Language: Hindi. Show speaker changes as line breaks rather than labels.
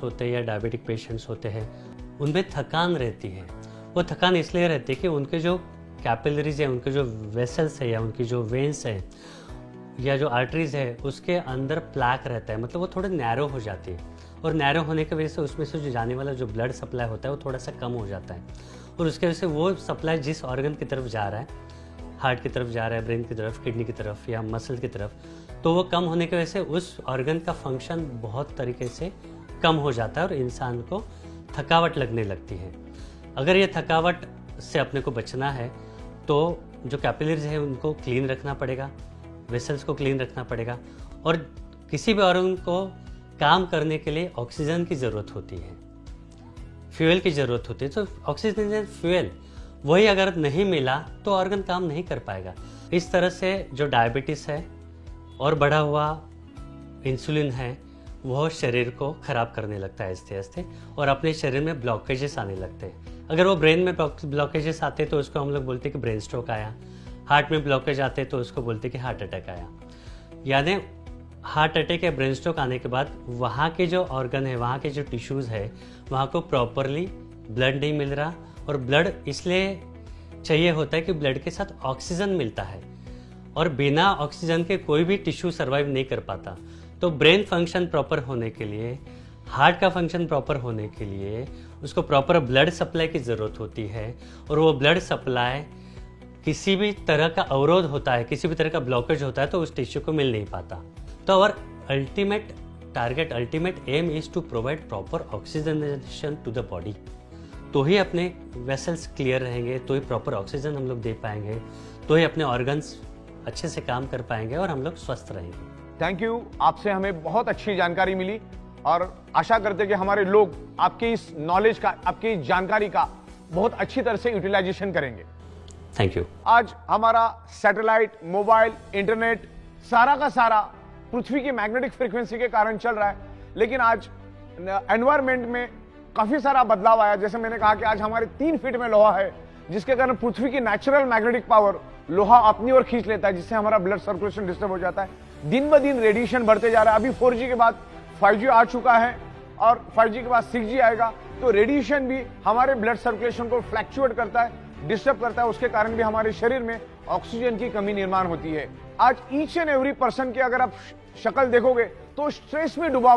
पेशेंट्स होते हैं या डायबिटिक पेशेंट्स होते हैं, उनमें थकान रहती है। वो थकान इसलिए रहती है कि उनके जो कैपिलरीज है, उनके जो वेसल्स है या उनकी जो वेन्स है या जो आर्टरीज है, उसके अंदर प्लैक रहता है, मतलब वो थोड़े नैरो हो जाती है। और नैरो होने की वजह से उसमें से जो जाने वाला जो ब्लड सप्लाई होता है वो थोड़ा सा कम हो जाता है, और उसके वजह से वो सप्लाई जिस ऑर्गन की तरफ जा रहा है, हार्ट की तरफ जा रहा है, ब्रेन की तरफ, किडनी की तरफ या मसल की तरफ, तो वो कम होने की वजह से उस ऑर्गन का फंक्शन बहुत तरीके से कम हो जाता है और इंसान को थकावट लगने लगती है। अगर ये थकावट से अपने को बचना है तो जो कैपिलरीज है उनको क्लीन रखना पड़ेगा, वेसल्स को क्लीन रखना पड़ेगा, और किसी भी ऑर्गन को काम करने के लिए ऑक्सीजन की ज़रूरत होती है, फ्यूल की ज़रूरत होती है। तो ऑक्सीजन फ्यूल वही अगर नहीं मिला तो ऑर्गन काम नहीं कर पाएगा। इस तरह से जो डायबिटीज़ है और बढ़ा हुआ इंसुलिन है वह शरीर को ख़राब करने लगता है आहिस्ते आहिस्ते, और अपने शरीर में ब्लॉकेजेस आने लगते हैं। अगर वो ब्रेन में ब्लॉकेजेस आते तो उसको हम लोग बोलते हैं कि ब्रेन स्ट्रोक आया, हार्ट में ब्लॉकेज आते तो उसको बोलते हैं कि हार्ट अटैक आया। यानी हार्ट अटैक या ब्रेन स्ट्रोक आने के बाद वहाँ के जो ऑर्गन है, वहाँ के जो टिश्यूज़ है, वहाँ को प्रॉपरली ब्लड नहीं मिल रहा, और ब्लड इसलिए चाहिए होता है कि ब्लड के साथ ऑक्सीजन मिलता है, और बिना ऑक्सीजन के कोई भी टिश्यू सर्वाइव नहीं कर पाता। तो ब्रेन फंक्शन प्रॉपर होने के लिए, हार्ट का फंक्शन प्रॉपर होने के लिए उसको प्रॉपर ब्लड सप्लाई की ज़रूरत होती है, और वो ब्लड सप्लाई किसी भी तरह का अवरोध होता है, किसी भी तरह का ब्लॉकेज होता है तो उस टिश्यू को मिल नहीं पाता। तो our ultimate target, ultimate aim is to provide proper oxygenation to the body. तो ही अपने वेसल्स क्लियर रहेंगे, तो ही प्रॉपर ऑक्सीजन हम लोग दे पाएंगे, तो ही अपने ऑर्गन्स अच्छे से काम कर पाएंगे और हम लोग स्वस्थ रहेंगे।
थैंक यू, आपसे हमें बहुत अच्छी जानकारी मिली, और आशा करते कि हमारे लोग आपकी इस नॉलेज का, आपकी जानकारी का बहुत अच्छी तरह से यूटिलाइजेशन करेंगे।
Thank you.
आज हमारा सैटेलाइट, मोबाइल, इंटरनेट सारा का सारा पृथ्वी की मैग्नेटिक फ्रीक्वेंसी के कारण चल रहा है, लेकिन आज एनवायरमेंट में काफी सारा बदलाव आया। जैसे मैंने कहा कि आज हमारे 3 फीट में लोहा है, जिसके कारण पृथ्वी की नेचुरल मैग्नेटिक पावर लोहा अपनी ओर खींच लेता है, जिससे हमारा ब्लड सर्कुलेशन डिस्टर्ब हो जाता है। दिन ब दिन रेडिएशन बढ़ते जा रहा है। अभी 4G के बाद 5G आ चुका है, और 5G के बाद 6G आएगा, तो रेडिएशन भी हमारे ब्लड सर्कुलेशन को फ्लैक्चुएट करता है, डिस्टर्ब करता है। उसके कारण भी हमारे शरीर में ऑक्सीजन की कमी निर्माण होती है। आज ईच एंड एवरी पर्सन की अगर आप शक्ल देखोगे तो स्ट्रेस में डूबा